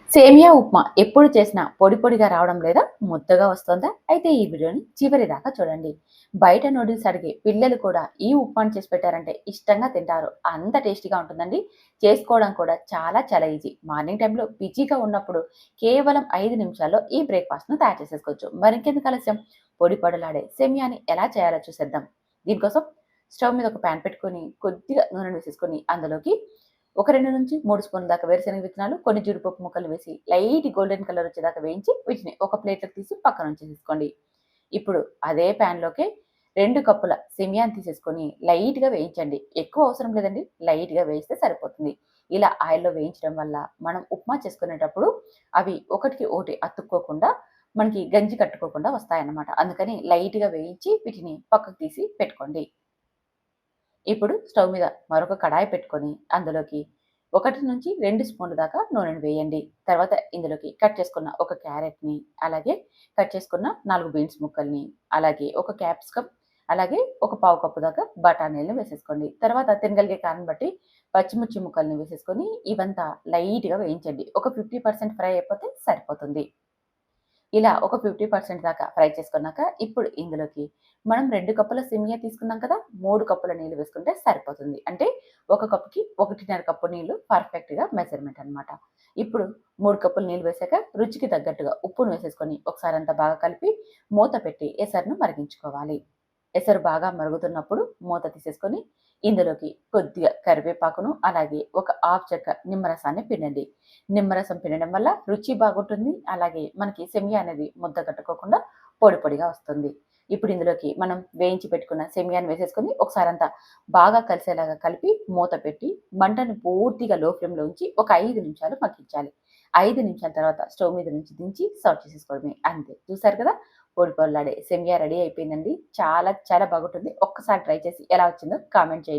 సేమియా ఉప్మా ఎప్పుడు చేసినా పొడి పొడిగా రావడం లేదా ముద్దగా వస్తుందా? అయితే ఈ వీడియోని చివరి దాకా చూడండి. బయట నూడిల్స్ అడిగే పిల్లలు కూడా ఈ ఉప్మాని చేసి పెట్టారంటే ఇష్టంగా తింటారు. అంత టేస్టీగా ఉంటుందండి. చేసుకోవడం కూడా చాలా చాలా ఈజీ. మార్నింగ్ టైంలో బిజీగా ఉన్నప్పుడు కేవలం 5 నిమిషాల్లో ఈ బ్రేక్‌ఫాస్ట్‌ను తయారు చేసేసుకోవచ్చు. మరింకెందుకు ఆలస్యం? పొడి పొడిలాడే సేమియాని ఎలా చేయాలో చూసేద్దాం. దీనికోసం స్టవ్ మీద ఒక పాన్ పెట్టుకొని కొద్దిగా నూనె వేసేసుకొని అందులోకి ఒక 2-3 స్పూన్ల దాకా వేరుశనగ విత్తనాలు, కొన్ని జీడిపప్పు ముక్కలు వేసి లైట్ గోల్డెన్ కలర్ వచ్చేదాకా వేయించి వీటిని ఒక ప్లేట్‌లోకి తీసి పక్కన ఉంచేసేసుకోండి. ఇప్పుడు అదే పాన్‌లోకి 2 కప్పుల సేమియాని తీసేసుకొని లైట్‌గా వేయించండి. ఎక్కువ అవసరం లేదండి. లైట్‌గా వేయిస్తే సరిపోతుంది. ఇలా ఆయిల్‌లో వేయించడం వల్ల మనం ఉప్మా చేసుకునేటప్పుడు అవి ఒకటికి ఒకటి అతుక్కోకుండా మనకి గంజి కట్టుకోకుండా వస్తాయన్నమాట. అందుకని లైట్‌గా వేయించి వీటిని పక్కకు తీసి పెట్టుకోండి. ఇప్పుడు స్టవ్ మీద మరొక కడాయి పెట్టుకొని అందులోకి 1-2 స్పూన్ల దాకా నూనెను వేయండి. తర్వాత ఇందులోకి కట్ చేసుకున్న ఒక క్యారెట్‌ని, అలాగే కట్ చేసుకున్న 4 బీన్స్ ముక్కల్ని, అలాగే ఒక క్యాప్సికమ్, అలాగే ఒక పావు కప్పు దాకా బఠానీలను వేసేసుకోండి. తర్వాత తినగలిగే కారం బట్టి పచ్చిమిర్చి ముక్కల్ని వేసేసుకొని ఇవంతా లైట్‌గా వేయించండి. ఒక 50% ఫ్రై అయిపోతే సరిపోతుంది. ఇలా ఒక 50% దాకా ఫ్రై చేసుకున్నాక, ఇప్పుడు ఇందులోకి మనం 2 కప్పుల సేమియా తీసుకున్నాం కదా! 3 కప్పుల నీళ్లు వేసుకుంటే సరిపోతుంది. అంటే ఒక కప్పుకి 1.5 కప్పు నీళ్లు పర్ఫెక్ట్‌గా మెజర్‌మెంట్ అనమాట. ఇప్పుడు 3 కప్పులు నీళ్లు వేసాక రుచికి తగ్గట్టుగా ఉప్పును వేసేసుకొని ఒకసారి అంతా బాగా కలిపి మూత పెట్టి ఎసరును మరిగించుకోవాలి. ఎసరు బాగా మరుగుతున్నప్పుడు మూత తీసేసుకొని ఇందులోకి కొద్దిగా కరివేపాకును, అలాగే ఒక హాఫ్ చెక్క నిమ్మరసాన్ని పిండండి. నిమ్మరసం పిండడం వల్ల రుచి బాగుంటుంది. అలాగే మనకి సెమియా అనేది ముద్ద కట్టుకోకుండా పొడి పొడిగా వస్తుంది. ఇప్పుడు ఇందులోకి మనం వేయించి పెట్టుకున్న సెమియాని వేసేసుకొని ఒకసారంతా బాగా కలిసేలాగా కలిపి మూత పెట్టి మంటను పూర్తిగా లో ఫ్లేమ్‌లో ఉంచి ఒక 5 నిమిషాలు మగ్గించాలి. 5 నిమిషాల తర్వాత స్టవ్ మీద నుంచి దించి సర్వ్ చేసేసుకోవడమే. అంతే. చూసారు కదా! పొడి పొడిలాడే సేమియా రెడీ అయిపోయిందండి. చాలా చాలా బాగుంటుంది. ఒక్కసారి ట్రై చేసి ఎలా వచ్చిందో కామెంట్ చేయండి.